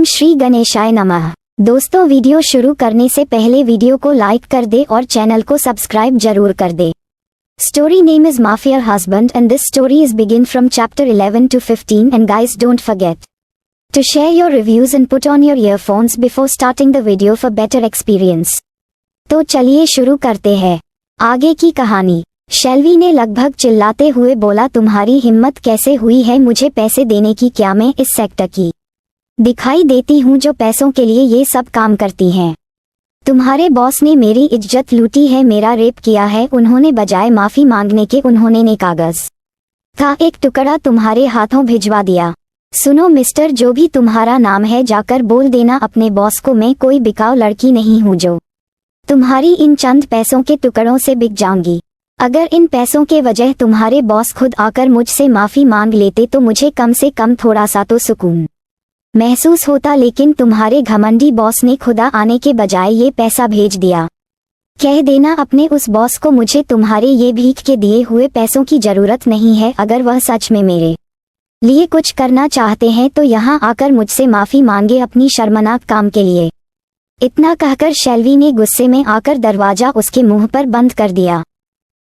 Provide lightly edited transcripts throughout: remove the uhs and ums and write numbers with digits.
श्री गणेशाय नमः। दोस्तों, वीडियो शुरू करने से पहले वीडियो को लाइक कर दे और चैनल को सब्सक्राइब जरूर कर दे। Story name is Mafia Husband and this story is begin from chapter 11 to 15 and guys don't forget to share your reviews and put on your earphones before starting the video for better experience। तो चलिए शुरू करते हैं आगे की कहानी। शेल्वी ने लगभग चिल्लाते हुए बोला, तुम्हारी हिम्मत कैसे हुई है मुझे पैसे देने की? क्या मैं इस सेक्टर की दिखाई देती हूँ जो पैसों के लिए ये सब काम करती हैं? तुम्हारे बॉस ने मेरी इज्जत लूटी है, मेरा रेप किया है उन्होंने, बजाय माफी मांगने के उन्होंने ने कागज का एक टुकड़ा तुम्हारे हाथों भिजवा दिया। सुनो मिस्टर, जो भी तुम्हारा नाम है जाकर बोल देना अपने बॉस को मैं कोई बिकाऊ लड़की नहीं हूँ जो तुम्हारी इन चंद पैसों के टुकड़ों से बिक जाऊंगी। अगर इन पैसों के वजह तुम्हारे बॉस खुद आकर मुझसे माफी मांग लेते तो मुझे कम से कम थोड़ा सा तो सुकून महसूस होता, लेकिन तुम्हारे घमंडी बॉस ने खुदा आने के बजाय ये पैसा भेज दिया। कह देना अपने उस बॉस को मुझे तुम्हारे ये भीख के दिए हुए पैसों की जरूरत नहीं है। अगर वह सच में मेरे लिए कुछ करना चाहते हैं तो यहाँ आकर मुझसे माफी मांगे अपनी शर्मनाक काम के लिए। इतना कहकर शेल्वी ने गुस्से में आकर दरवाजा उसके मुंह पर बंद कर दिया।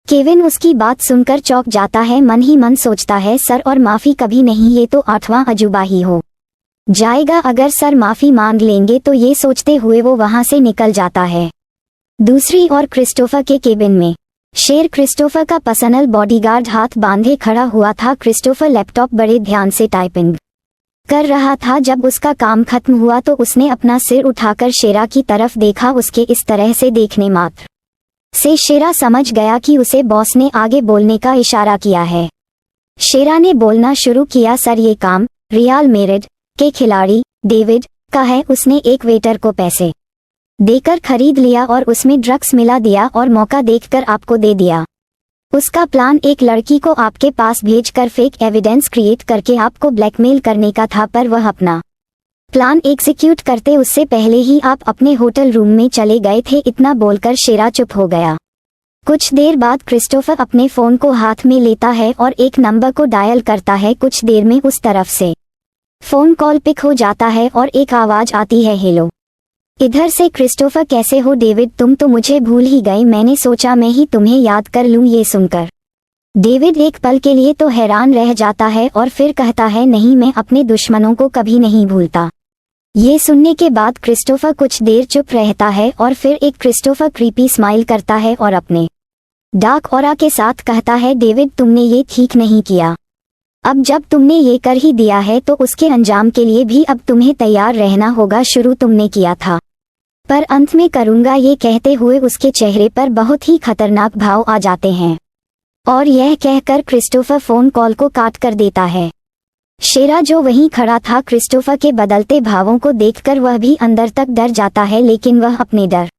केविन उसकी बात सुनकर चौंक जाता है, मन ही मन सोचता है सर और माफी कभी नहीं, ये तो आठवां अजूबा ही हो जाएगा। अगर सर माफी मांग लेंगे तो ये सोचते हुए वो वहां से निकल जाता है। दूसरी ओर क्रिस्टोफर के केबिन में शेर क्रिस्टोफर का पर्सनल बॉडीगार्ड हाथ बांधे खड़ा हुआ था। क्रिस्टोफर लैपटॉप बड़े ध्यान से टाइपिंग कर रहा था। जब उसका काम खत्म हुआ तो उसने अपना सिर उठाकर शेरा की तरफ देखा। उसके इस तरह से देखने मात्र से शेरा समझ गया कि उसे बॉस ने आगे बोलने का इशारा किया है। शेरा ने बोलना शुरू किया, सर ये काम रियल मैड्रिड के खिलाड़ी डेविड का है। उसने एक वेटर को पैसे देकर खरीद लिया और उसमें ड्रग्स मिला दिया और मौका देखकर आपको दे दिया। उसका प्लान एक लड़की को आपके पास भेजकर फेक एविडेंस क्रिएट करके आपको ब्लैकमेल करने का था, पर वह अपना प्लान एग्जीक्यूट करते उससे पहले ही आप अपने होटल रूम में चले गए थे। इतना बोलकर शेरा चुप हो गया। कुछ देर बाद क्रिस्टोफर अपने फोन को हाथ में लेता है और एक नंबर को डायल करता है। कुछ देर में उस तरफ से फोन कॉल पिक हो जाता है और एक आवाज आती है, हेलो। इधर से क्रिस्टोफर, कैसे हो डेविड? तुम तो मुझे भूल ही गए, मैंने सोचा मैं ही तुम्हें याद कर लूं। ये सुनकर डेविड एक पल के लिए तो हैरान रह जाता है और फिर कहता है, नहीं, मैं अपने दुश्मनों को कभी नहीं भूलता। ये सुनने के बाद क्रिस्टोफर कुछ देर चुप रहता है और फिर एक क्रिस्टोफर क्रीपी स्माइल करता है और अपने डार्क ऑरा के साथ कहता है, डेविड तुमने ये ठीक नहीं किया। अब जब तुमने ये कर ही दिया है तो उसके अंजाम के लिए भी अब तुम्हें तैयार रहना होगा। शुरू तुमने किया था पर अंत में करूंगा। ये कहते हुए उसके चेहरे पर बहुत ही खतरनाक भाव आ जाते हैं और यह कहकर क्रिस्टोफर फोन कॉल को काट कर देता है। शेरा जो वहीं खड़ा था क्रिस्टोफर के बदलते भावों को देखकर वह भी अंदर तक डर जाता है, लेकिन वह अपने डर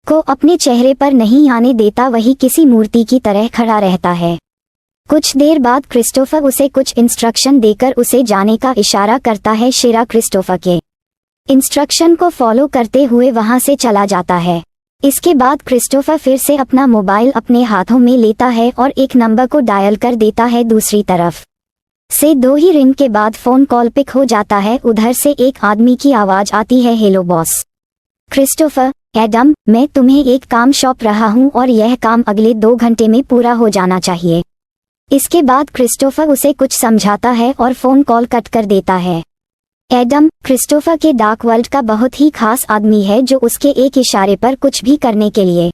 को अपने चेहरे पर नहीं आने देता, वही किसी मूर्ति की तरह खड़ा रहता है। कुछ देर बाद क्रिस्टोफर उसे कुछ इंस्ट्रक्शन देकर उसे जाने का इशारा करता है। शेरा क्रिस्टोफर के इंस्ट्रक्शन को फॉलो करते हुए वहां से चला जाता है। इसके बाद क्रिस्टोफर फिर से अपना मोबाइल अपने हाथों में लेता है और एक नंबर को डायल कर देता है। दूसरी तरफ से 2 ही रिंग के बाद फोन कॉल पिक हो जाता है। उधर से एक आदमी की आवाज आती है, हेलो बॉस। क्रिस्टोफर, एडम, मैं तुम्हें एक काम सौंप रहा हूँ और यह काम अगले 2 घंटे में पूरा हो जाना चाहिए। इसके बाद क्रिस्टोफर उसे कुछ समझाता है और फोन कॉल कट कर देता है। एडम क्रिस्टोफर के डार्क वर्ल्ड का बहुत ही खास आदमी है जो उसके एक इशारे पर कुछ भी करने के लिए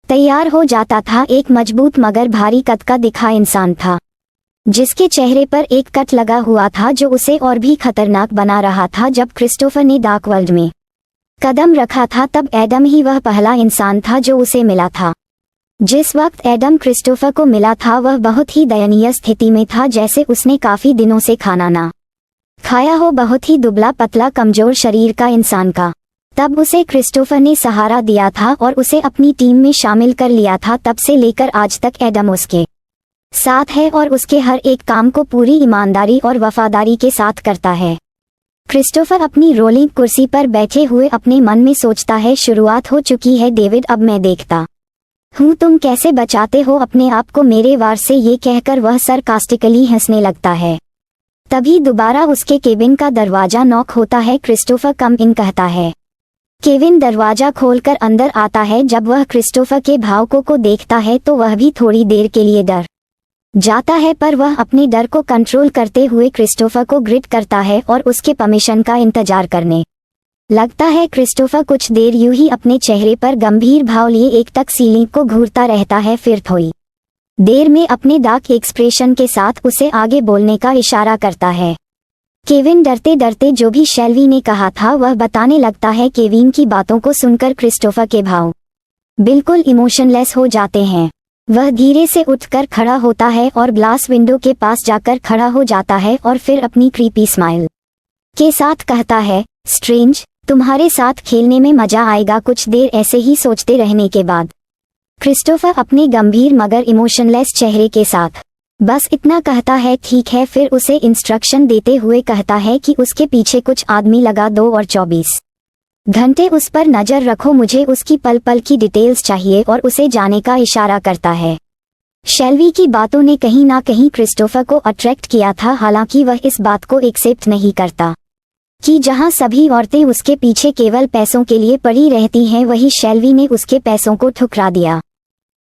तैयार हो जाता था। एक मजबूत मगर भारी कद का दिखा इंसान था जिसके चेहरे पर एक कट लगा हुआ था जो उसे और भी खतरनाक बना रहा था। जब क्रिस्टोफर ने डार्क वर्ल्ड में कदम रखा था तब एडम ही वह पहला इंसान था जो उसे मिला था। जिस वक्त एडम क्रिस्टोफर को मिला था वह बहुत ही दयनीय स्थिति में था, जैसे उसने काफी दिनों से खाना ना खाया हो। बहुत ही दुबला पतला कमजोर शरीर का इंसान का। तब उसे क्रिस्टोफर ने सहारा दिया था और उसे अपनी टीम में शामिल कर लिया था। तब से लेकर आज तक एडम उसके साथ है और उसके हर एक काम को पूरी ईमानदारी और वफादारी के साथ करता है। क्रिस्टोफर अपनी रोलिंग कुर्सी पर बैठे हुए अपने मन में सोचता है, शुरुआत हो चुकी है डेविड, अब मैं देखता हूँ तुम कैसे बचाते हो अपने आप को मेरे वार से। ये कहकर वह सरकास्टिकली हंसने लगता है। तभी दोबारा उसके केबिन का दरवाजा नॉक होता है। क्रिस्टोफर कम इन कहता है। केविन दरवाजा खोलकर अंदर आता है। जब वह क्रिस्टोफर के भावुकों को देखता है तो वह भी थोड़ी देर के लिए डर जाता है, पर वह अपने डर को कंट्रोल करते हुए क्रिस्टोफर को ग्रिट करता है और उसके परमिशन का इंतजार करने लगता है। क्रिस्टोफर कुछ देर यूं ही अपने चेहरे पर गंभीर भाव लिए एक टक सीलिंग को घूरता रहता है, फिर थोड़ी देर में अपने डार्क एक्सप्रेशन के साथ उसे आगे बोलने का इशारा करता है। केविन डरते डरते जो भी शेल्वी ने कहा था वह बताने लगता है। केविन की बातों को सुनकर क्रिस्टोफर के भाव बिल्कुल इमोशनलेस हो जाते हैं। वह धीरे से उठकर खड़ा होता है और ग्लास विंडो के पास जाकर खड़ा हो जाता है और फिर अपनी क्रीपी स्माइल के साथ कहता है, स्ट्रेंज, तुम्हारे साथ खेलने में मजा आएगा। कुछ देर ऐसे ही सोचते रहने के बाद क्रिस्टोफर अपने गंभीर मगर इमोशनलेस चेहरे के साथ बस इतना कहता है, ठीक है। फिर उसे इंस्ट्रक्शन देते हुए कहता है कि उसके पीछे कुछ आदमी लगा दो और 24 घंटे उस पर नजर रखो। मुझे उसकी पल पल की डिटेल्स चाहिए और उसे जाने का इशारा करता है। शेल्वी की बातों ने कहीं ना कहीं क्रिस्टोफर को अट्रैक्ट किया था, हालांकि वह इस बात को एक्सेप्ट नहीं करता कि जहां सभी औरतें उसके पीछे केवल पैसों के लिए पड़ी रहती हैं, वही शेल्वी ने उसके पैसों को ठुकरा दिया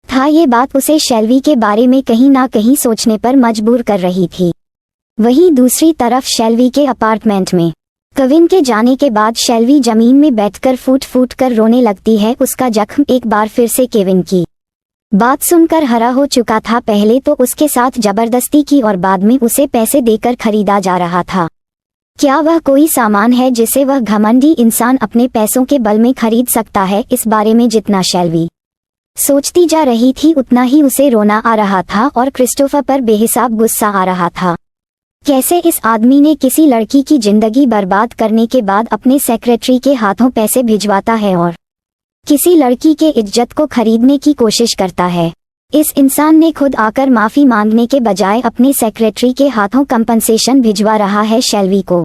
था। ये बात उसे शेल्वी के बारे में कहीं ना कहीं सोचने पर मजबूर कर रही थी। वहीं दूसरी तरफ शेल्वी के अपार्टमेंट में केविन के जाने के बाद शेल्वी जमीन में बैठकर फूट फूट कर रोने लगती है। उसका जख्म एक बार फिर से केविन की बात सुनकर हरा हो चुका था। पहले तो उसके साथ जबरदस्ती की और बाद में उसे पैसे देकर खरीदा जा रहा था। क्या वह कोई सामान है जिसे वह घमंडी इंसान अपने पैसों के बल में खरीद सकता है? इस बारे में जितना शेल्वी सोचती जा रही थी उतना ही उसे रोना आ रहा था और क्रिस्टोफर पर बेहिसाब गुस्सा आ रहा था। कैसे इस आदमी ने किसी लड़की की जिंदगी बर्बाद करने के बाद अपने सेक्रेटरी के हाथों पैसे भिजवाता है और किसी लड़की के इज्जत को खरीदने की कोशिश करता है। इस इंसान ने खुद आकर माफी मांगने के बजाय अपने सेक्रेटरी के हाथों कंपनसेशन भिजवा रहा है। शेल्वी को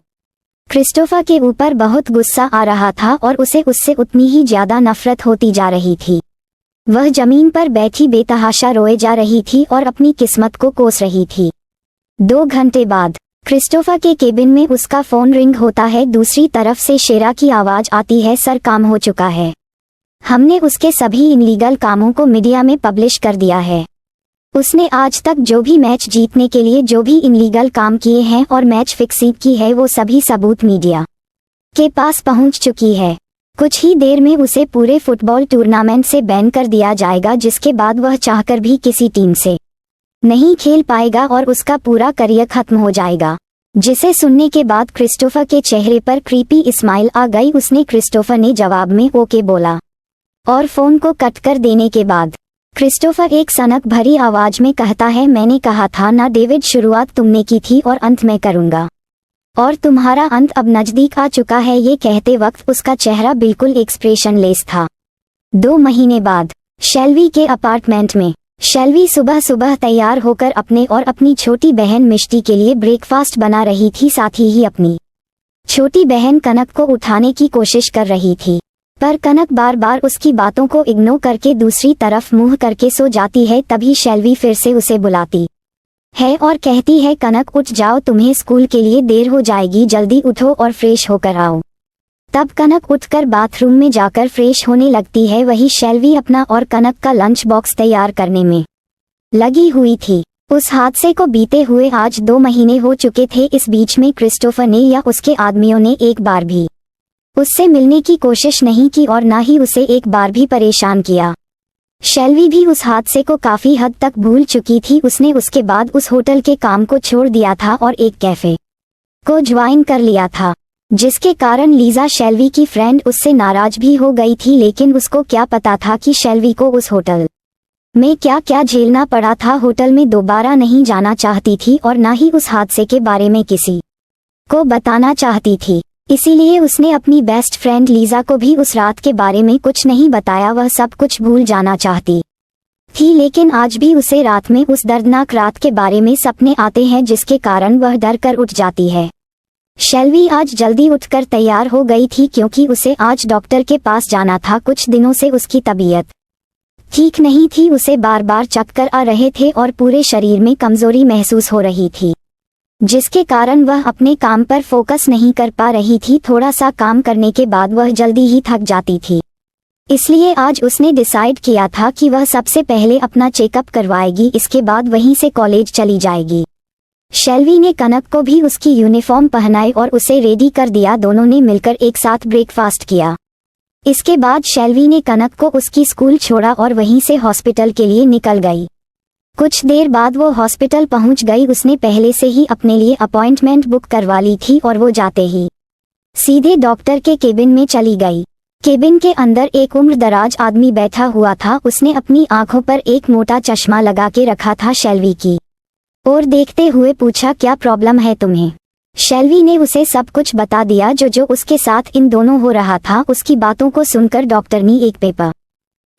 क्रिस्टोफर के ऊपर बहुत गुस्सा आ रहा था और उसे उससे उतनी ही ज्यादा नफरत होती जा रही थी। वह जमीन पर बैठी बेतहाशा रोए जा रही थी और अपनी किस्मत को कोस रही थी। 2 घंटे बाद क्रिस्टोफर के केबिन में उसका फोन रिंग होता है। दूसरी तरफ से शेरा की आवाज आती है, सर, काम हो चुका है। हमने उसके सभी इनलीगल कामों को मीडिया में पब्लिश कर दिया है। उसने आज तक जो भी मैच जीतने के लिए जो भी इनलीगल काम किए हैं और मैच फिक्सिंग की है, वो सभी सबूत मीडिया के पास पहुंच चुकी है। कुछ ही देर में उसे पूरे फुटबॉल टूर्नामेंट से बैन कर दिया जाएगा, जिसके बाद वह चाहकर भी किसी टीम से नहीं खेल पाएगा और उसका पूरा करियर खत्म हो जाएगा। जिसे सुनने के बाद क्रिस्टोफर के चेहरे पर क्रीपी स्माइल आ गई। उसने क्रिस्टोफर ने जवाब में ओके बोला और फोन को कट कर देने के बाद क्रिस्टोफर एक सनक भरी आवाज में कहता है, मैंने कहा था ना डेविड, शुरुआत तुमने की थी और अंत मैं करूंगा और तुम्हारा अंत अब नजदीक आ चुका है। ये कहते वक्त उसका चेहरा बिल्कुल एक्सप्रेशनलेस था। 2 महीने बाद शेल्वी के अपार्टमेंट में शेल्वी सुबह सुबह तैयार होकर अपने और अपनी छोटी बहन मिष्टी के लिए ब्रेकफास्ट बना रही थी। साथ ही अपनी छोटी बहन कनक को उठाने की कोशिश कर रही थी, पर कनक बार बार उसकी बातों को इग्नोर करके दूसरी तरफ मुंह करके सो जाती है। तभी शेल्वी फिर से उसे बुलाती है और कहती है, कनक उठ जाओ, तुम्हें स्कूल के लिए देर हो जाएगी, जल्दी उठो और फ्रेश होकर आओ। तब कनक उठकर बाथरूम में जाकर फ्रेश होने लगती है। वही शेल्वी अपना और कनक का लंच बॉक्स तैयार करने में लगी हुई थी। उस हादसे को बीते हुए आज 2 महीने हो चुके थे। इस बीच में क्रिस्टोफर ने या उसके आदमियों ने एक बार भी उससे मिलने की कोशिश नहीं की और ना ही उसे एक बार भी परेशान किया। शेल्वी भी उस हादसे को काफी हद तक भूल चुकी थी। उसने उसके बाद उस होटल के काम को छोड़ दिया था और एक कैफे को ज्वाइन कर लिया था, जिसके कारण लीजा, शेल्वी की फ्रेंड, उससे नाराज भी हो गई थी। लेकिन उसको क्या पता था कि शेल्वी को उस होटल में क्या क्या झेलना पड़ा था। होटल में दोबारा नहीं जाना चाहती थी और ना ही उस हादसे के बारे में किसी को बताना चाहती थी। इसीलिए उसने अपनी बेस्ट फ्रेंड लीजा को भी उस रात के बारे में कुछ नहीं बताया। वह सब कुछ भूल जाना चाहती थी, लेकिन आज भी उसे रात में उस दर्दनाक रात के बारे में सपने आते हैं, जिसके कारण वह डर कर उठ जाती है। शेल्वी आज जल्दी उठकर तैयार हो गई थी क्योंकि उसे आज डॉक्टर के पास जाना था। कुछ दिनों से उसकी तबीयत ठीक नहीं थी, उसे बार बार चक्कर आ रहे थे और पूरे शरीर में कमजोरी महसूस हो रही थी। जिसके कारण वह अपने काम पर फोकस नहीं कर पा रही थी। थोड़ा सा काम करने के बाद वह जल्दी ही थक जाती थी। इसलिए आज उसने डिसाइड किया था कि वह सबसे पहले अपना चेकअप करवाएगी, इसके बाद वहीं से कॉलेज चली जाएगी। शेल्वी ने कनक को भी उसकी यूनिफॉर्म पहनाई और उसे रेडी कर दिया। दोनों ने मिलकर एक साथ ब्रेकफास्ट किया। इसके बाद शेल्वी ने कनक को उसकी स्कूल छोड़ा और वहीं से हॉस्पिटल के लिए निकल गई। कुछ देर बाद वो हॉस्पिटल पहुंच गई। उसने पहले से ही अपने लिए अपॉइंटमेंट बुक करवा ली थी और वो जाते ही सीधे डॉक्टर के केबिन में चली गई। केबिन के अंदर एक उम्रदराज आदमी बैठा हुआ था। उसने अपनी आंखों पर एक मोटा चश्मा लगा के रखा था। शेल्वी की और देखते हुए पूछा, क्या प्रॉब्लम है तुम्हें? शेल्वी ने उसे सब कुछ बता दिया जो उसके साथ इन दोनों हो रहा था। उसकी बातों को सुनकर डॉक्टर ने एक पेपर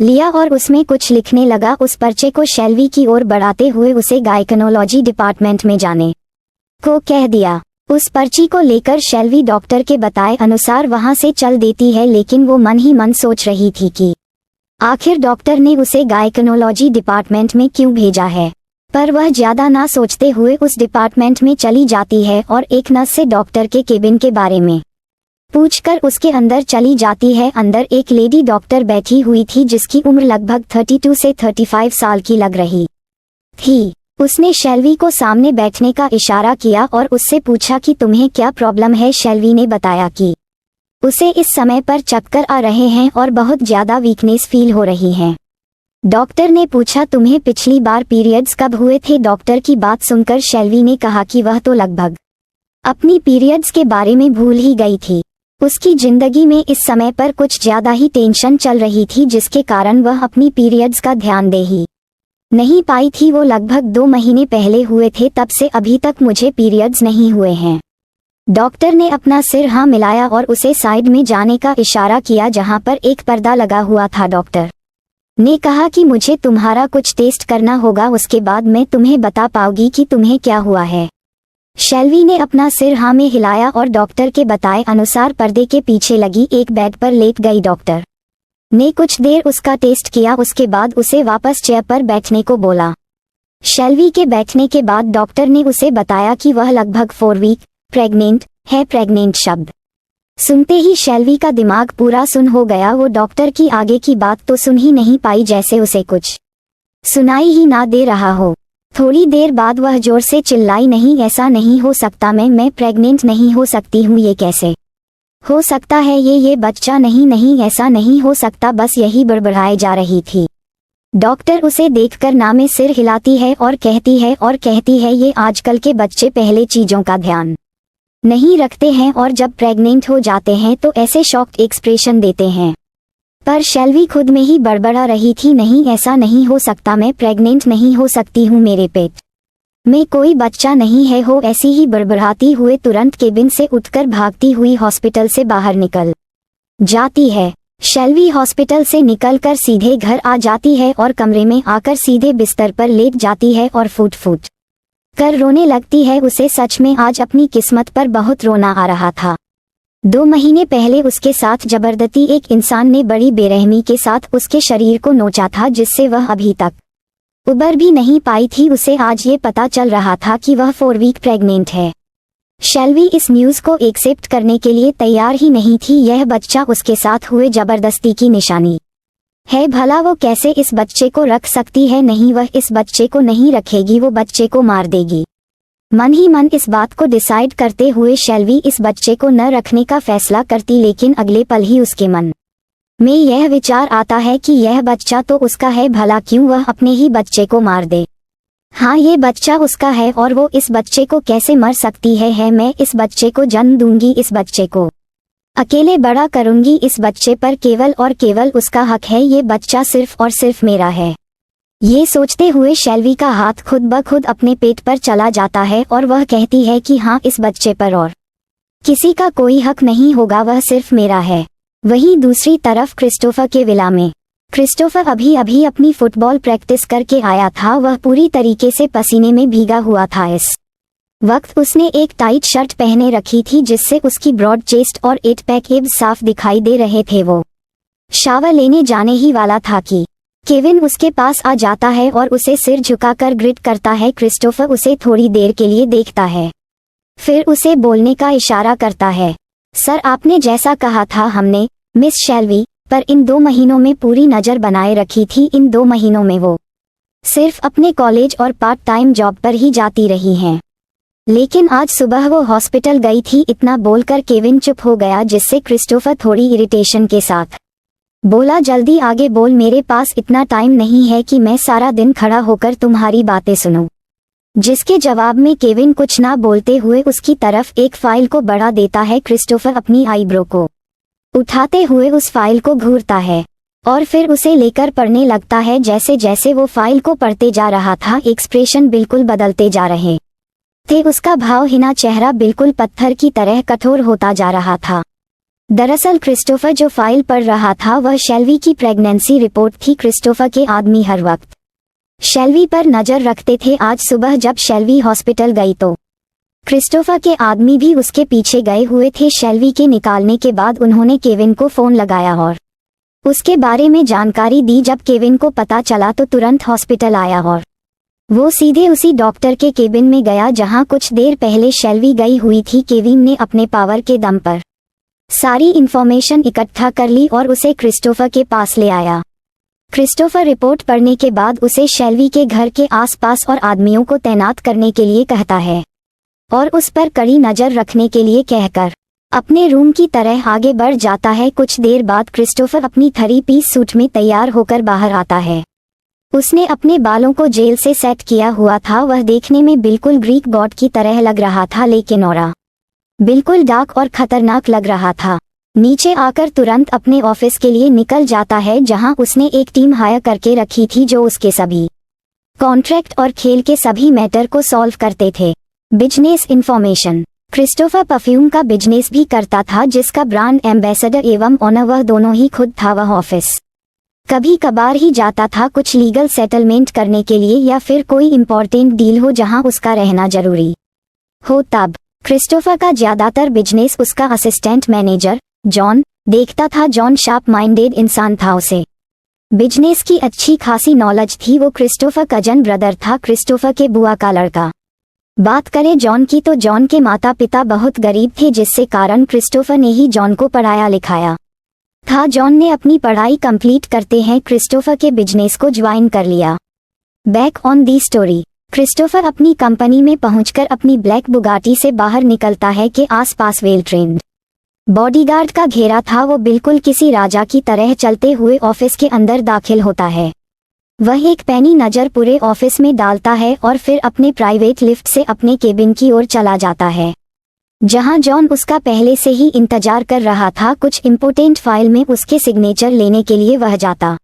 लिया और उसमें कुछ लिखने लगा। उस पर्चे को शेल्वी की ओर बढ़ाते हुए उसे गायकोनोलॉजी डिपार्टमेंट में जाने को कह दिया। उस पर्ची को लेकर शेल्वी डॉक्टर के बताए अनुसार वहां से चल देती है, लेकिन वो मन ही मन सोच रही थी कि आखिर डॉक्टर ने उसे गायकोनोलॉजी डिपार्टमेंट में क्यों भेजा है। पर वह ज्यादा ना सोचते हुए उस डिपार्टमेंट में चली जाती है और एक नर्स से डॉक्टर के केबिन के बारे में पूछकर उसके अंदर चली जाती है। अंदर एक लेडी डॉक्टर बैठी हुई थी जिसकी उम्र लगभग 32 से 35 साल की लग रही थी। उसने शेल्वी को सामने बैठने का इशारा किया और उससे पूछा कि तुम्हें क्या प्रॉब्लम है। शेल्वी ने बताया कि उसे इस समय पर चक्कर आ रहे हैं और बहुत ज्यादा वीकनेस फील हो रही है। डॉक्टर ने पूछा, तुम्हें पिछली बार पीरियड्स कब हुए थे? डॉक्टर की बात सुनकर शेल्वी ने कहा कि वह तो लगभग अपनी पीरियड्स के बारे में भूल ही गई थी। उसकी जिंदगी में इस समय पर कुछ ज्यादा ही टेंशन चल रही थी, जिसके कारण वह अपनी पीरियड्स का ध्यान दे ही नहीं पाई थी। वो लगभग 2 महीने पहले हुए थे, तब से अभी तक मुझे पीरियड्स नहीं हुए हैं। डॉक्टर ने अपना सिर हाँ मिलाया और उसे साइड में जाने का इशारा किया जहां पर एक पर्दा लगा हुआ था। डॉक्टर ने कहा कि मुझे तुम्हारा कुछ टेस्ट करना होगा, उसके बाद मैं तुम्हें बता पाऊंगी कि तुम्हें क्या हुआ है। शेल्वी ने अपना सिर हाँ में हिलाया और डॉक्टर के बताए अनुसार पर्दे के पीछे लगी एक बेड पर लेट गई। डॉक्टर ने कुछ देर उसका टेस्ट किया, उसके बाद उसे वापस चेयर पर बैठने को बोला। शेल्वी के बैठने के बाद डॉक्टर ने उसे बताया कि वह लगभग 4 वीक प्रेग्नेंट है। प्रेग्नेंट शब्द सुनते ही शेल्वी का दिमाग पूरा सुन हो गया। वो डॉक्टर की आगे की बात तो सुन ही नहीं पाई, जैसे उसे कुछ सुनाई ही ना दे रहा हो। थोड़ी देर बाद वह जोर से चिल्लाई, नहीं ऐसा नहीं हो सकता, मैं प्रेग्नेंट नहीं हो सकती हूँ। ये कैसे हो सकता है? ये बच्चा नहीं ऐसा नहीं हो सकता। बस यही बड़बड़ाए जा रही थी। डॉक्टर उसे देखकर ना में सिर हिलाती है और कहती है ये आजकल के बच्चे पहले चीजों का ध्यान नहीं रखते हैं और जब प्रेग्नेंट हो जाते हैं तो ऐसे शॉक्ड एक्सप्रेशन देते हैं। पर शेल्वी खुद में ही बड़बड़ा रही थी, नहीं ऐसा नहीं हो सकता, मैं प्रेग्नेंट नहीं हो सकती हूँ, मेरे पेट में कोई बच्चा नहीं है। हो ऐसी ही बड़बड़ाती हुए तुरंत केबिन से उठकर भागती हुई हॉस्पिटल से बाहर निकल जाती है। शेल्वी हॉस्पिटल से निकलकर सीधे घर आ जाती है और कमरे में आकर सीधे बिस्तर पर लेट जाती है और फूट कर रोने लगती है। उसे सच में आज अपनी किस्मत पर बहुत रोना आ रहा था। 2 महीने पहले उसके साथ जबरदस्ती एक इंसान ने बड़ी बेरहमी के साथ उसके शरीर को नोचा था, जिससे वह अभी तक उबर भी नहीं पाई थी। उसे आज ये पता चल रहा था कि वह 4 वीक प्रेग्नेंट है। शेल्वी इस न्यूज़ को एक्सेप्ट करने के लिए तैयार ही नहीं थी। यह बच्चा उसके साथ हुए जबरदस्ती की निशानी है। भला वो कैसे इस बच्चे को रख सकती है? नहीं, वह इस बच्चे को नहीं रखेगी, वो बच्चे को मार देगी। मन ही मन इस बात को डिसाइड करते हुए शेल्वी इस बच्चे को न रखने का फैसला करती, लेकिन अगले पल ही उसके मन में यह विचार आता है कि यह बच्चा तो उसका है, भला क्यों वह अपने ही बच्चे को मार दे। हाँ, ये बच्चा उसका है और वो इस बच्चे को कैसे मर सकती है। मैं इस बच्चे को जन्म दूंगी, इस बच्चे को अकेले बड़ा करूंगी, इस बच्चे पर केवल और केवल उसका हक है। ये बच्चा सिर्फ और सिर्फ मेरा है। ये सोचते हुए शेल्वी का हाथ खुद ब खुद अपने पेट पर चला जाता है और वह कहती है कि हाँ, इस बच्चे पर और किसी का कोई हक नहीं होगा, वह सिर्फ मेरा है। वहीं दूसरी तरफ क्रिस्टोफर के विला में क्रिस्टोफर अभी अभी अपनी फुटबॉल प्रैक्टिस करके आया था। वह पूरी तरीके से पसीने में भीगा हुआ था। इस वक्त उसने एक टाइट शर्ट पहने रखी थी, जिससे उसकी ब्रॉड चेस्ट और 8 पैक एब्स साफ दिखाई दे रहे थे। वो शावर लेने जाने ही वाला था कि केविन उसके पास आ जाता है और उसे सिर झुकाकर ग्रिट करता है। क्रिस्टोफर उसे थोड़ी देर के लिए देखता है, फिर उसे बोलने का इशारा करता है। सर, आपने जैसा कहा था हमने मिस शेल्वी पर इन 2 महीनों में पूरी नज़र बनाए रखी थी। इन 2 महीनों में वो सिर्फ अपने कॉलेज और पार्ट टाइम जॉब पर ही जाती रही हैं। लेकिन आज सुबह वो हॉस्पिटल गई थी। इतना बोलकर केविन चुप हो गया, जिससे क्रिस्टोफर थोड़ी इरिटेशन के साथ बोला, जल्दी आगे बोल, मेरे पास इतना टाइम नहीं है कि मैं सारा दिन खड़ा होकर तुम्हारी बातें सुनूं। जिसके जवाब में केविन कुछ ना बोलते हुए उसकी तरफ एक फाइल को बढ़ा देता है। क्रिस्टोफर अपनी आईब्रो को उठाते हुए उस फाइल को घूरता है और फिर उसे लेकर पढ़ने लगता है। जैसे जैसे वो फाइल को पढ़ते जा रहा था, एक्सप्रेशन बिल्कुल बदलते जा रहे थे। उसका भावहीना चेहरा बिल्कुल पत्थर की तरह कठोर होता जा रहा था। दरअसल क्रिस्टोफर जो फाइल पढ़ रहा था वह शेल्वी की प्रेगनेंसी रिपोर्ट थी। क्रिस्टोफर के आदमी हर वक्त शेल्वी पर नजर रखते थे। आज सुबह जब शेल्वी हॉस्पिटल गई तो क्रिस्टोफर के आदमी भी उसके पीछे गए हुए थे। शेल्वी के निकालने के बाद उन्होंने केविन को फोन लगाया और उसके बारे में जानकारी दी। जब केविन को पता चला तो तुरंत हॉस्पिटल आया और वो सीधे उसी डॉक्टर के केबिन में गया जहां कुछ देर पहले शेल्वी गई हुई थी। केविन ने अपने पावर के दम पर सारी इंफॉर्मेशन इकट्ठा कर ली और उसे क्रिस्टोफर के पास ले आया। क्रिस्टोफर रिपोर्ट पढ़ने के बाद उसे शेल्वी के घर के आसपास और आदमियों को तैनात करने के लिए कहता है और उस पर कड़ी नजर रखने के लिए कहकर अपने रूम की तरह आगे बढ़ जाता है। कुछ देर बाद क्रिस्टोफर अपनी 3 पीस सूट में तैयार होकर बाहर आता है। उसने अपने बालों को जेल से सेट किया हुआ था। वह देखने में बिल्कुल ग्रीक गॉड की तरह लग रहा था, लेकिन ऑरा बिल्कुल डार्क और खतरनाक लग रहा था। नीचे आकर तुरंत अपने ऑफिस के लिए निकल जाता है, जहां उसने एक टीम हायर करके रखी थी जो उसके सभी कॉन्ट्रैक्ट और खेल के सभी मैटर को सॉल्व करते थे। Business information. क्रिस्टोफर परफ्यूम का बिजनेस भी करता था, जिसका ब्रांड एम्बेसडर एवं ओनर वह दोनों ही खुद था। वह ऑफिस कभी कभार ही जाता था, कुछ लीगल सेटलमेंट करने के लिए या फिर कोई इम्पोर्टेंट डील हो जहां उसका रहना जरूरी हो। तब क्रिस्टोफर का ज्यादातर बिजनेस उसका असिस्टेंट मैनेजर जॉन देखता था। जॉन शार्प माइंडेड इंसान था, उसे बिजनेस की अच्छी खासी नॉलेज थी। वो क्रिस्टोफर कजन ब्रदर था, क्रिस्टोफर के बुआ का लड़का। बात करें जॉन की तो जॉन के माता पिता बहुत गरीब थे, जिससे कारण क्रिस्टोफर ने ही जॉन को पढ़ाया लिखाया था। जॉन ने अपनी पढ़ाई कंप्लीट करते हैं क्रिस्टोफर के बिजनेस को ज्वाइन कर लिया। Back on the story. Christopher अपनी कंपनी में पहुंचकर अपनी ब्लैक बुगाटी से बाहर निकलता है कि आसपास वेल ट्रेन्ड बॉडीगार्ड का घेरा था। वो बिल्कुल किसी राजा की तरह चलते हुए ऑफिस के अंदर दाखिल होता है। वह एक पैनी नजर पूरे ऑफिस में डालता है और फिर अपने प्राइवेट लिफ्ट से अपने केबिन की ओर चला जाता है, जहां जॉन उसका पहले से ही इंतजार कर रहा था। कुछ इम्पोर्टेंट फाइल में उसके सिग्नेचर लेने के लिए वह जाता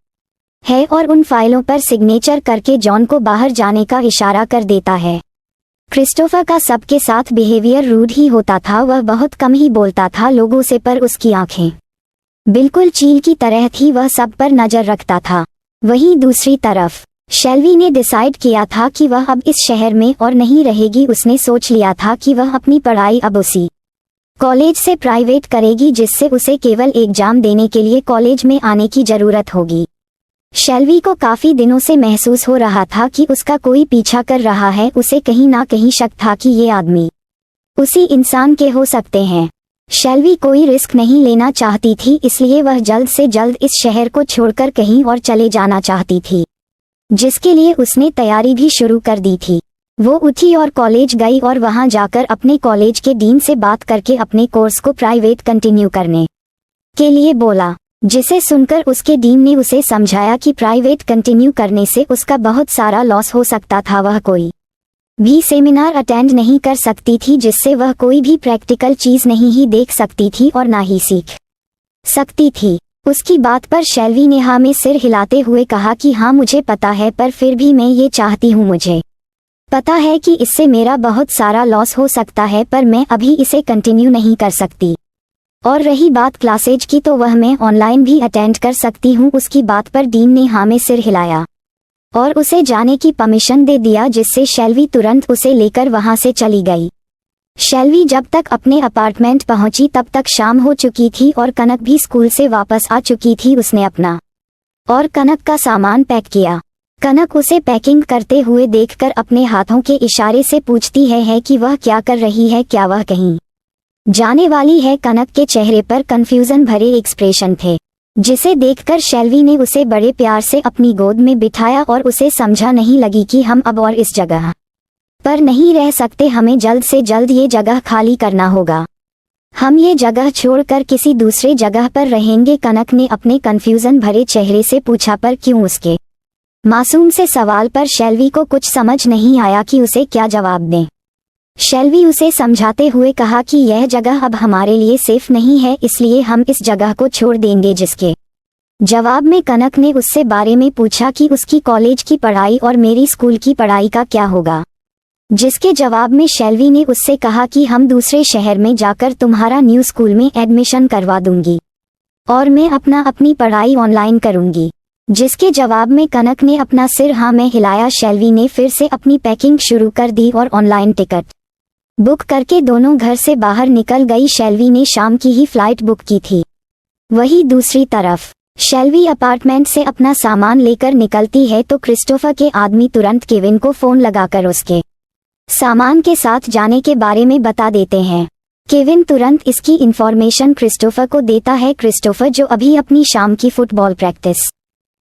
है और उन फाइलों पर सिग्नेचर करके जॉन को बाहर जाने का इशारा कर देता है। क्रिस्टोफर का सबके साथ बिहेवियर रूड ही होता था। वह बहुत कम ही बोलता था लोगों से, पर उसकी आंखें बिल्कुल चील की तरह थी। वह सब पर नजर रखता था। वहीं दूसरी तरफ शेल्वी ने डिसाइड किया था कि वह अब इस शहर में और नहीं रहेगी। उसने सोच लिया था कि वह अपनी पढ़ाई अब उसी कॉलेज से प्राइवेट करेगी, जिससे उसे केवल एग्जाम देने के लिए कॉलेज में आने की जरूरत होगी। शेल्वी को काफी दिनों से महसूस हो रहा था कि उसका कोई पीछा कर रहा है। उसे कहीं ना कहीं शक था कि ये आदमी उसी इंसान के हो सकते हैं। शेल्वी कोई रिस्क नहीं लेना चाहती थी, इसलिए वह जल्द से जल्द इस शहर को छोड़कर कहीं और चले जाना चाहती थी, जिसके लिए उसने तैयारी भी शुरू कर दी थी। वो उठी और कॉलेज गई और वहां जाकर अपने कॉलेज के डीन से बात करके अपने कोर्स को प्राइवेट कंटिन्यू करने के लिए बोला, जिसे सुनकर उसके डीन ने उसे समझाया कि प्राइवेट कंटिन्यू करने से उसका बहुत सारा लॉस हो सकता था। वह कोई भी सेमिनार अटेंड नहीं कर सकती थी, जिससे वह कोई भी प्रैक्टिकल चीज नहीं ही देख सकती थी और ना ही सीख सकती थी। उसकी बात पर शेल्वी ने हाँ में सिर हिलाते हुए कहा कि हाँ मुझे पता है, पर फिर भी मैं ये चाहती हूँ, मुझे पता है कि इससे मेरा बहुत सारा लॉस हो सकता है, पर मैं अभी इसे कंटिन्यू नहीं कर सकती। और रही बात क्लासेज की तो वह मैं ऑनलाइन भी अटेंड कर सकती हूँ। उसकी बात पर डीन ने हाँ में सिर हिलाया और उसे जाने की परमिशन दे दिया, जिससे शेल्वी तुरंत उसे लेकर वहां से चली गई। शेल्वी जब तक अपने अपार्टमेंट पहुंची तब तक शाम हो चुकी थी और कनक भी स्कूल से वापस आ चुकी थी। उसने अपना और कनक का सामान पैक किया। कनक उसे पैकिंग करते हुए देखकर अपने हाथों के इशारे से पूछती है कि वह क्या कर रही है, क्या वह कहीं जाने वाली है। कनक के चेहरे पर कंफ्यूजन भरे एक्सप्रेशन थे, जिसे देखकर शेल्वी ने उसे बड़े प्यार से अपनी गोद में बिठाया और उसे समझा नहीं लगी कि हम अब और इस जगह पर नहीं रह सकते, हमें जल्द से जल्द ये जगह खाली करना होगा, हम ये जगह छोड़कर किसी दूसरे जगह पर रहेंगे। कनक ने अपने कंफ्यूजन भरे चेहरे से पूछा, पर क्यों? उसके मासूम से सवाल पर शेल्वी को कुछ समझ नहीं आया कि उसे क्या जवाब दें। शेल्वी उसे समझाते हुए कहा कि यह जगह अब हमारे लिए सेफ नहीं है, इसलिए हम इस जगह को छोड़ देंगे। जिसके जवाब में कनक ने उससे बारे में पूछा कि उसकी कॉलेज की पढ़ाई और मेरी स्कूल की पढ़ाई का क्या होगा, जिसके जवाब में शेल्वी ने उससे कहा कि हम दूसरे शहर में जाकर तुम्हारा न्यू स्कूल में एडमिशन करवा दूंगी और मैं अपनी पढ़ाई ऑनलाइन करूंगी। जिसके जवाब में कनक ने अपना सिर हाँ में हिलाया। शेल्वी ने फिर से अपनी पैकिंग शुरू कर दी और ऑनलाइन टिकट बुक करके दोनों घर से बाहर निकल गई। शेल्वी ने शाम की ही फ्लाइट बुक की थी। वहीं दूसरी तरफ शेल्वी अपार्टमेंट से अपना सामान लेकर निकलती है तो क्रिस्टोफर के आदमी तुरंत केविन को फोन लगाकर उसके सामान के साथ जाने के बारे में बता देते हैं। केविन तुरंत इसकी इंफॉर्मेशन क्रिस्टोफर को देता है। क्रिस्टोफर जो अभी अपनी शाम की फुटबॉल प्रैक्टिस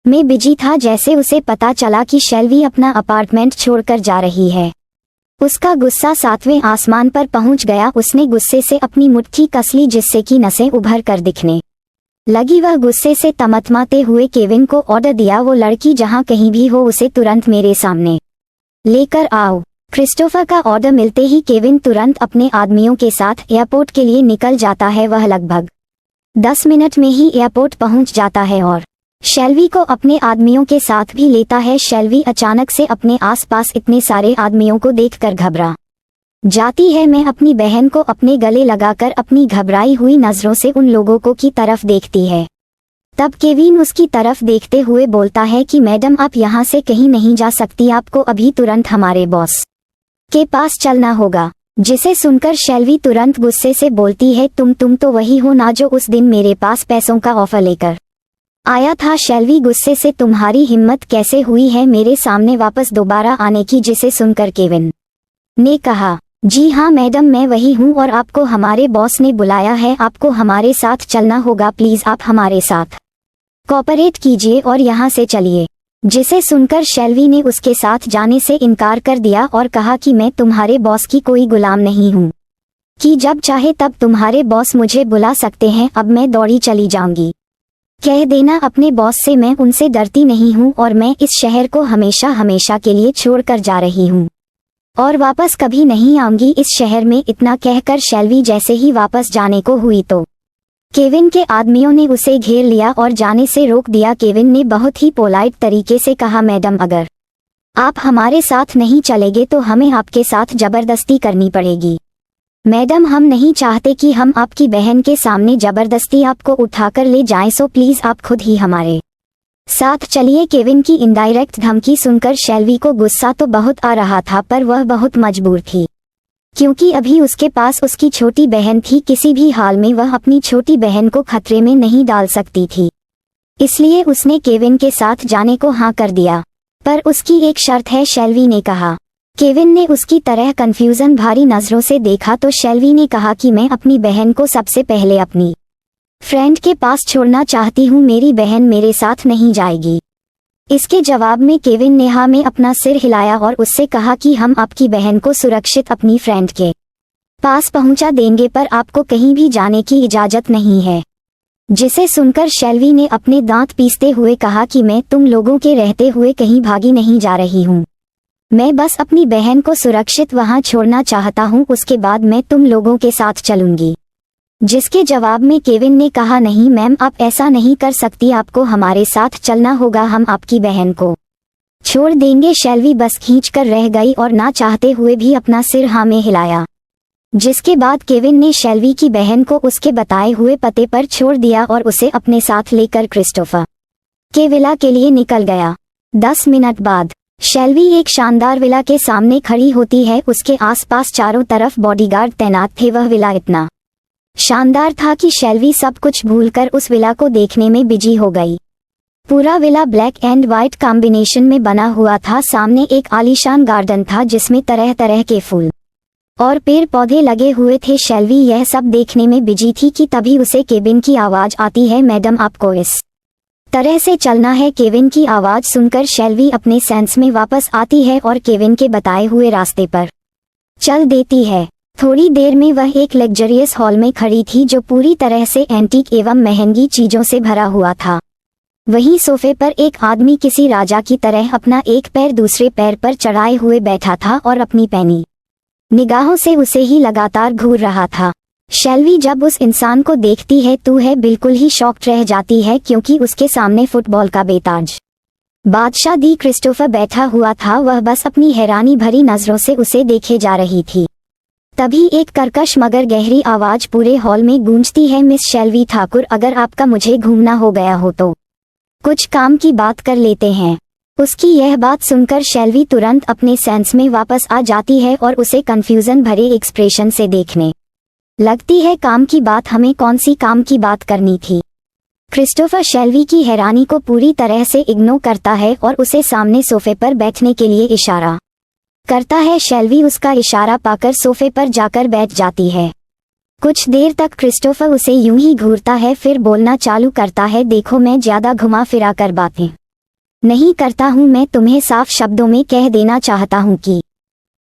में बिजी था, जैसे उसे पता चला कि शेल्वी अपना अपार्टमेंट छोड़कर जा रही है, उसका गुस्सा 7वें आसमान पर पहुंच गया। उसने गुस्से से अपनी मुट्ठी कस ली, जिससे कि नसें उभर कर दिखने लगी। वह गुस्से से तमतमाते हुए केविन को ऑर्डर दिया, वो लड़की जहां कहीं भी हो उसे तुरंत मेरे सामने लेकर आओ। क्रिस्टोफर का ऑर्डर मिलते ही केविन तुरंत अपने आदमियों के साथ एयरपोर्ट के लिए निकल जाता है। वह लगभग 10 मिनट में ही एयरपोर्ट पहुंच जाता है और शेल्वी को अपने आदमियों के साथ भी लेता है। शेल्वी अचानक से अपने आसपास इतने सारे आदमियों को देखकर घबरा जाती है। मैं अपनी बहन को अपने गले लगाकर अपनी घबराई हुई नजरों से उन लोगों को की तरफ देखती है। तब केविन उसकी तरफ देखते हुए बोलता है कि मैडम आप यहाँ से कहीं नहीं जा सकती, आपको अभी तुरंत हमारे बॉस के पास चलना होगा। जिसे सुनकर शेल्वी तुरंत गुस्से से बोलती है, तुम तो वही हो ना जो उस दिन मेरे पास पैसों का ऑफर लेकर आया था। शेल्वी गुस्से से, तुम्हारी हिम्मत कैसे हुई है मेरे सामने वापस दोबारा आने की? जिसे सुनकर केविन ने कहा, जी हाँ मैडम मैं वही हूँ और आपको हमारे बॉस ने बुलाया है, आपको हमारे साथ चलना होगा, प्लीज आप हमारे साथ कोऑपरेट कीजिए और यहाँ से चलिए। जिसे सुनकर शेल्वी ने उसके साथ जाने से इनकार कर दिया और कहा कि मैं तुम्हारे बॉस की कोई गुलाम नहीं हूँ, कि जब चाहे तब तुम्हारे बॉस मुझे बुला सकते हैं। अब मैं दौड़ी चली जाऊंगी। कह देना अपने बॉस से मैं उनसे डरती नहीं हूँ और मैं इस शहर को हमेशा हमेशा के लिए छोड़कर जा रही हूँ और वापस कभी नहीं आऊंगी इस शहर में। इतना कहकर शेल्वी जैसे ही वापस जाने को हुई तो केविन के आदमियों ने उसे घेर लिया और जाने से रोक दिया। केविन ने बहुत ही पोलाइट तरीके से कहा, मैडम अगर आप हमारे साथ नहीं चलेंगे तो हमें आपके साथ जबरदस्ती करनी पड़ेगी। मैडम हम नहीं चाहते कि हम आपकी बहन के सामने जबरदस्ती आपको उठाकर ले जाएं, सो प्लीज आप खुद ही हमारे साथ चलिए। केविन की इनडायरेक्ट धमकी सुनकर शेल्वी को गुस्सा तो बहुत आ रहा था, पर वह बहुत मजबूर थी क्योंकि अभी उसके पास उसकी छोटी बहन थी। किसी भी हाल में वह अपनी छोटी बहन को खतरे में नहीं डाल सकती थी, इसलिए उसने केविन के साथ जाने को हाँ कर दिया। पर उसकी एक शर्त है, शेल्वी ने कहा। केविन ने उसकी तरह कंफ्यूजन भारी नजरों से देखा तो शेल्वी ने कहा कि मैं अपनी बहन को सबसे पहले अपनी फ्रेंड के पास छोड़ना चाहती हूँ, मेरी बहन मेरे साथ नहीं जाएगी। इसके जवाब में केविन ने हाँ में अपना सिर हिलाया और उससे कहा कि हम आपकी बहन को सुरक्षित अपनी फ्रेंड के पास पहुंचा देंगे, पर आपको कहीं भी जाने की इजाजत नहीं है। जिसे सुनकर शेल्वी ने अपने दांत पीसते हुए कहा कि मैं तुम लोगों के रहते हुए कहीं भागी नहीं जा रही हूँ, मैं बस अपनी बहन को सुरक्षित वहां छोड़ना चाहता हूँ, उसके बाद मैं तुम लोगों के साथ चलूंगी। जिसके जवाब में केविन ने कहा, नहीं मैम आप ऐसा नहीं कर सकती, आपको हमारे साथ चलना होगा, हम आपकी बहन को छोड़ देंगे। शेल्वी बस खींच कर रह गई और ना चाहते हुए भी अपना सिर हाँ में हिलाया। जिसके बाद केविन ने शेल्वी की बहन को उसके बताए हुए पते पर छोड़ दिया और उसे अपने साथ लेकर क्रिस्टोफर के विला के लिए निकल गया। 10 मिनट बाद शेल्वी एक शानदार विला के सामने खड़ी होती है। उसके आसपास चारों तरफ बॉडीगार्ड तैनात थे। वह विला इतना शानदार था कि शेल्वी सब कुछ भूलकर उस विला को देखने में बिजी हो गई। पूरा villa black and white combination में बना हुआ था। सामने एक आलीशान गार्डन था जिसमें तरह तरह के फूल और पेड़ पौधे लगे हुए थे। शेल्वी यह सब देखने में बिजी थी कि तभी उसे केविन की आवाज आती है, मैडम आपको इस तरह से चलना है। केविन की आवाज सुनकर शेल्वी अपने सेंस में वापस आती है और केविन के बताए हुए रास्ते पर चल देती है। थोड़ी देर में वह एक लग्जरियस हॉल में खड़ी थी जो पूरी तरह से एंटीक एवं महंगी चीजों से भरा हुआ था। वहीं सोफे पर एक आदमी किसी राजा की तरह अपना एक पैर दूसरे पैर पर चढ़ाए हुए बैठा था और अपनी पैनी निगाहों से उसे ही लगातार घूर रहा था। शेल्वी जब उस इंसान को देखती है तो है बिल्कुल ही शॉक्ड रह जाती है, क्योंकि उसके सामने फुटबॉल का बेताज बादशाह दी क्रिस्टोफर बैठा हुआ था। वह बस अपनी हैरानी भरी नजरों से उसे देखे जा रही थी। तभी एक कर्कश मगर गहरी आवाज पूरे हॉल में गूंजती है, मिस शेल्वी ठाकुर, अगर आपका मुझे घूमना हो गया हो तो कुछ काम की बात कर लेते हैं। उसकी यह बात सुनकर शेल्वी तुरंत अपने सेंस में वापस आ जाती है और उसे कंफ्यूजन भरे एक्सप्रेशन से देखने लगती है। काम की बात? हमें कौन सी काम की बात करनी थी? क्रिस्टोफर शेल्वी की हैरानी को पूरी तरह से इग्नोर करता है और उसे सामने सोफे पर बैठने के लिए इशारा करता है। शेल्वी उसका इशारा पाकर सोफे पर जाकर बैठ जाती है। कुछ देर तक क्रिस्टोफर उसे यूं ही घूरता है, फिर बोलना चालू करता है, देखो मैं ज्यादा घुमा फिरा कर बातें नहीं करता हूँ। मैं तुम्हें साफ शब्दों में कह देना चाहता हूँ कि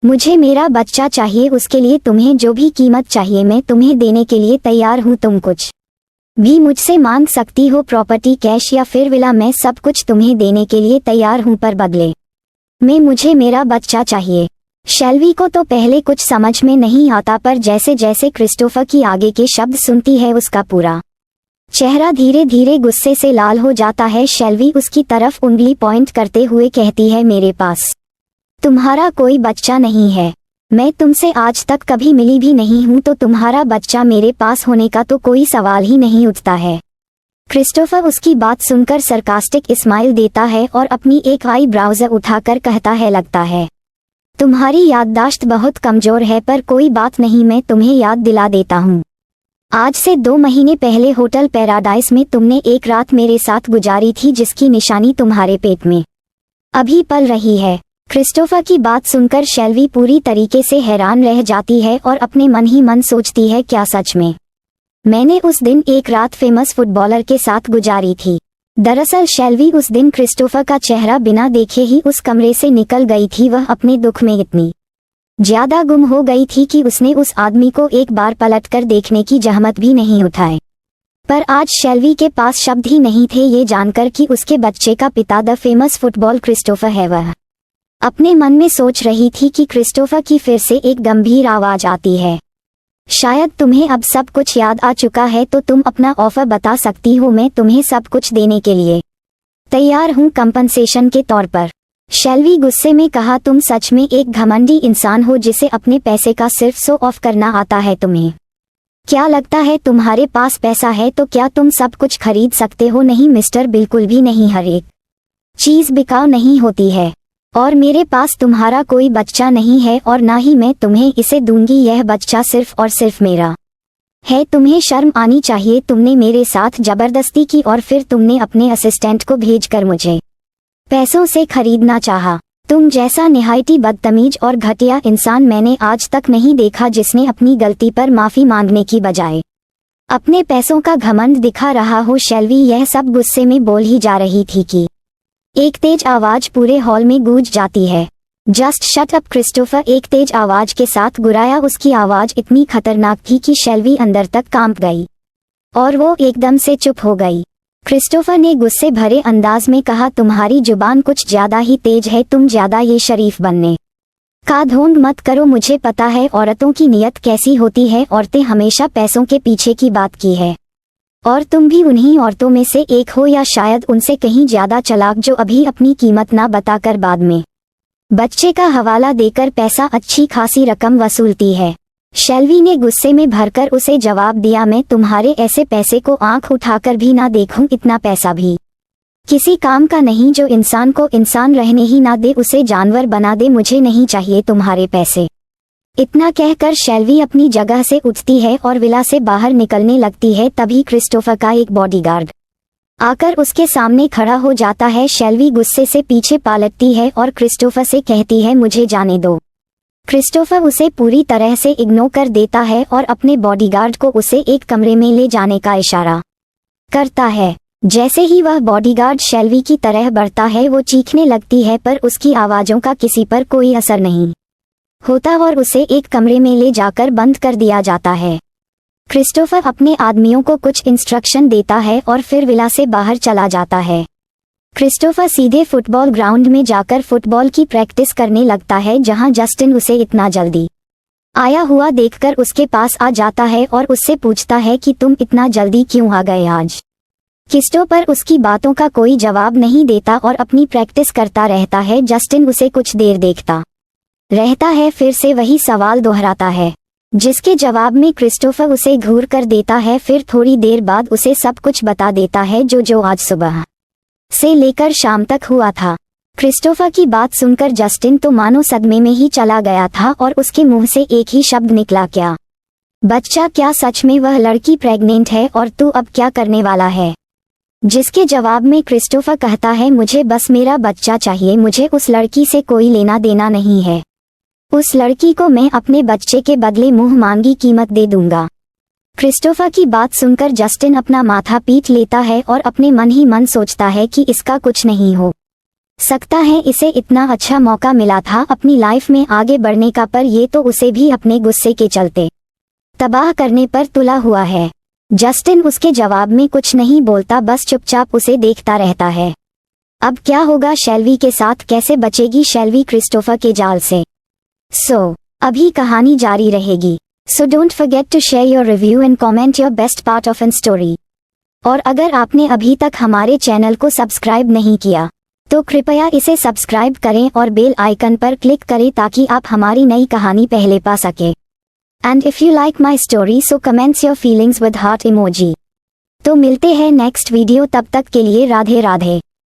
मुझे मेरा बच्चा चाहिए। उसके लिए तुम्हें जो भी कीमत चाहिए मैं तुम्हें देने के लिए तैयार हूँ। तुम कुछ भी मुझसे मांग सकती हो, प्रॉपर्टी, कैश या फिर विला, मैं सब कुछ तुम्हें देने के लिए तैयार हूँ, पर बदले में मुझे मेरा बच्चा चाहिए। शेल्वी को तो पहले कुछ समझ में नहीं आता, पर जैसे जैसे क्रिस्टोफर की आगे के शब्द सुनती है उसका पूरा चेहरा धीरे धीरे गुस्से से लाल हो जाता है। शेल्वी उसकी तरफ उंगली पॉइंट करते हुए कहती है, मेरे पास तुम्हारा कोई बच्चा नहीं है। मैं तुमसे आज तक कभी मिली भी नहीं हूं, तो तुम्हारा बच्चा मेरे पास होने का तो कोई सवाल ही नहीं उठता है। क्रिस्टोफर उसकी बात सुनकर सरकास्टिक स्माइल देता है और अपनी एक आई ब्राउजर उठाकर कहता है, लगता है तुम्हारी याददाश्त बहुत कमजोर है, पर कोई बात नहीं, मैं तुम्हें याद दिला देता हूँ। आज से 2 महीने पहले होटल पैराडाइस में तुमने एक रात मेरे साथ गुजारी थी, जिसकी निशानी तुम्हारे पेट में अभी पल रही है। क्रिस्टोफर की बात सुनकर शेल्वी पूरी तरीके से हैरान रह जाती है और अपने मन ही मन सोचती है, क्या सच में मैंने उस दिन एक रात फेमस फुटबॉलर के साथ गुजारी थी? दरअसल शेल्वी उस दिन क्रिस्टोफर का चेहरा बिना देखे ही उस कमरे से निकल गई थी। वह अपने दुख में इतनी ज्यादा गुम हो गई थी कि उसने उस आदमी को एक बार पलटकर देखने की जहमत भी नहीं उठाई। पर आज शेल्वी के पास शब्द ही नहीं थे ये जानकर कि उसके बच्चे का पिता द फेमस फुटबॉल क्रिस्टोफर है। वह अपने मन में सोच रही थी कि क्रिस्टोफर की फिर से एक गंभीर आवाज आती है, शायद तुम्हें अब सब कुछ याद आ चुका है, तो तुम अपना ऑफर बता सकती हो। मैं तुम्हें सब कुछ देने के लिए तैयार हूँ, कंपनसेशन के तौर पर। शेल्वी गुस्से में कहा, तुम सच में एक घमंडी इंसान हो जिसे अपने पैसे का सिर्फ शो ऑफ करना आता है। तुम्हें क्या लगता है तुम्हारे पास पैसा है तो क्या तुम सब कुछ खरीद सकते हो? नहीं मिस्टर, बिल्कुल भी नहीं। हर एक चीज बिकाऊ नहीं होती है और मेरे पास तुम्हारा कोई बच्चा नहीं है और ना ही मैं तुम्हें इसे दूंगी। यह बच्चा सिर्फ और सिर्फ मेरा है। तुम्हें शर्म आनी चाहिए। तुमने मेरे साथ जबरदस्ती की और फिर तुमने अपने असिस्टेंट को भेजकर मुझे पैसों से खरीदना चाहा। तुम जैसा निहायती बदतमीज और घटिया इंसान मैंने आज तक नहीं देखा, जिसने अपनी गलती पर माफी मांगने की बजाय अपने पैसों का घमंड दिखा रहा हो। शेल्वी यह सब गुस्से में बोल ही जा रही थी कि एक तेज आवाज पूरे हॉल में गूंज जाती है, जस्ट शट अप क्रिस्टोफर। एक तेज आवाज के साथ गुराया। उसकी आवाज इतनी खतरनाक थी कि शेल्वी अंदर तक कांप गई और वो एकदम से चुप हो गई। क्रिस्टोफर ने गुस्से भरे अंदाज में कहा, तुम्हारी जुबान कुछ ज्यादा ही तेज है। तुम ज्यादा ये शरीफ बनने का ढोंग मत करो। मुझे पता है औरतों की नीयत कैसी होती है। औरतें हमेशा पैसों के पीछे की बात की है और तुम भी उन्हीं औरतों में से एक हो, या शायद उनसे कहीं ज्यादा चालाक, जो अभी अपनी कीमत ना बताकर बाद में बच्चे का हवाला देकर पैसा अच्छी खासी रकम वसूलती है। शेल्वी ने गुस्से में भरकर उसे जवाब दिया, मैं तुम्हारे ऐसे पैसे को आंख उठाकर भी ना देखूं। इतना पैसा भी किसी काम का नहीं। जो इंसान को इंसान रहने ही ना दे उसे जानवर बना दे। मुझे नहीं चाहिए तुम्हारे पैसे। इतना कहकर शेल्वी अपनी जगह से उठती है और विला से बाहर निकलने लगती है। तभी क्रिस्टोफर का एक बॉडीगार्ड आकर उसके सामने खड़ा हो जाता है। शेल्वी गुस्से से पीछे पलटती है और क्रिस्टोफर से कहती है मुझे जाने दो। क्रिस्टोफर उसे पूरी तरह से इग्नोर कर देता है और अपने बॉडीगार्ड को उसे एक कमरे में ले जाने का इशारा करता है। जैसे ही वह बॉडीगार्ड शेल्वी की तरह बढ़ता है वो चीखने लगती है, पर उसकी आवाज़ों का किसी पर कोई असर नहीं होता और उसे एक कमरे में ले जाकर बंद कर दिया जाता है। क्रिस्टोफर अपने आदमियों को कुछ इंस्ट्रक्शन देता है और फिर विला से बाहर चला जाता है। क्रिस्टोफर सीधे फुटबॉल ग्राउंड में जाकर फुटबॉल की प्रैक्टिस करने लगता है, जहां जस्टिन उसे इतना जल्दी आया हुआ देखकर उसके पास आ जाता है और उससे पूछता है कि तुम इतना जल्दी क्यों आ गए आज। क्रिस्टोफर उसकी बातों का कोई जवाब नहीं देता और अपनी प्रैक्टिस करता रहता है। जस्टिन उसे कुछ देर देखता रहता है, फिर से वही सवाल दोहराता है, जिसके जवाब में क्रिस्टोफर उसे घूर कर देता है। फिर थोड़ी देर बाद उसे सब कुछ बता देता है जो आज सुबह से लेकर शाम तक हुआ था। क्रिस्टोफर की बात सुनकर जस्टिन तो मानो सदमे में ही चला गया था और उसके मुंह से एक ही शब्द निकला, क्या बच्चा? क्या सच में वह लड़की प्रेग्नेंट है और तू अब क्या करने वाला है? जिसके जवाब में क्रिस्टोफर कहता है मुझे बस मेरा बच्चा चाहिए, मुझे उस लड़की से कोई लेना देना नहीं है। उस लड़की को मैं अपने बच्चे के बदले मुंह मांगी कीमत दे दूंगा। क्रिस्टोफर की बात सुनकर जस्टिन अपना माथा पीट लेता है और अपने मन ही मन सोचता है कि इसका कुछ नहीं हो सकता है, इसे इतना अच्छा मौका मिला था अपनी लाइफ में आगे बढ़ने का, पर ये तो उसे भी अपने गुस्से के चलते तबाह करने पर तुला हुआ है। जस्टिन उसके जवाब में कुछ नहीं बोलता, बस चुपचाप उसे देखता रहता है। अब क्या होगा शेल्वी के साथ? कैसे बचेगी शेल्वी क्रिस्टोफर के जाल से? अभी कहानी जारी रहेगी। So don't forget to share your review and comment your best part of an story. और अगर आपने अभी तक हमारे चैनल को सब्सक्राइब नहीं किया तो कृपया इसे सब्सक्राइब करें और बेल आइकन पर क्लिक करें ताकि आप हमारी नई कहानी पहले पा सके। And if you like my story so comments your feelings with heart emoji. तो मिलते हैं नेक्स्ट वीडियो, तब तक के लिए राधे राधे।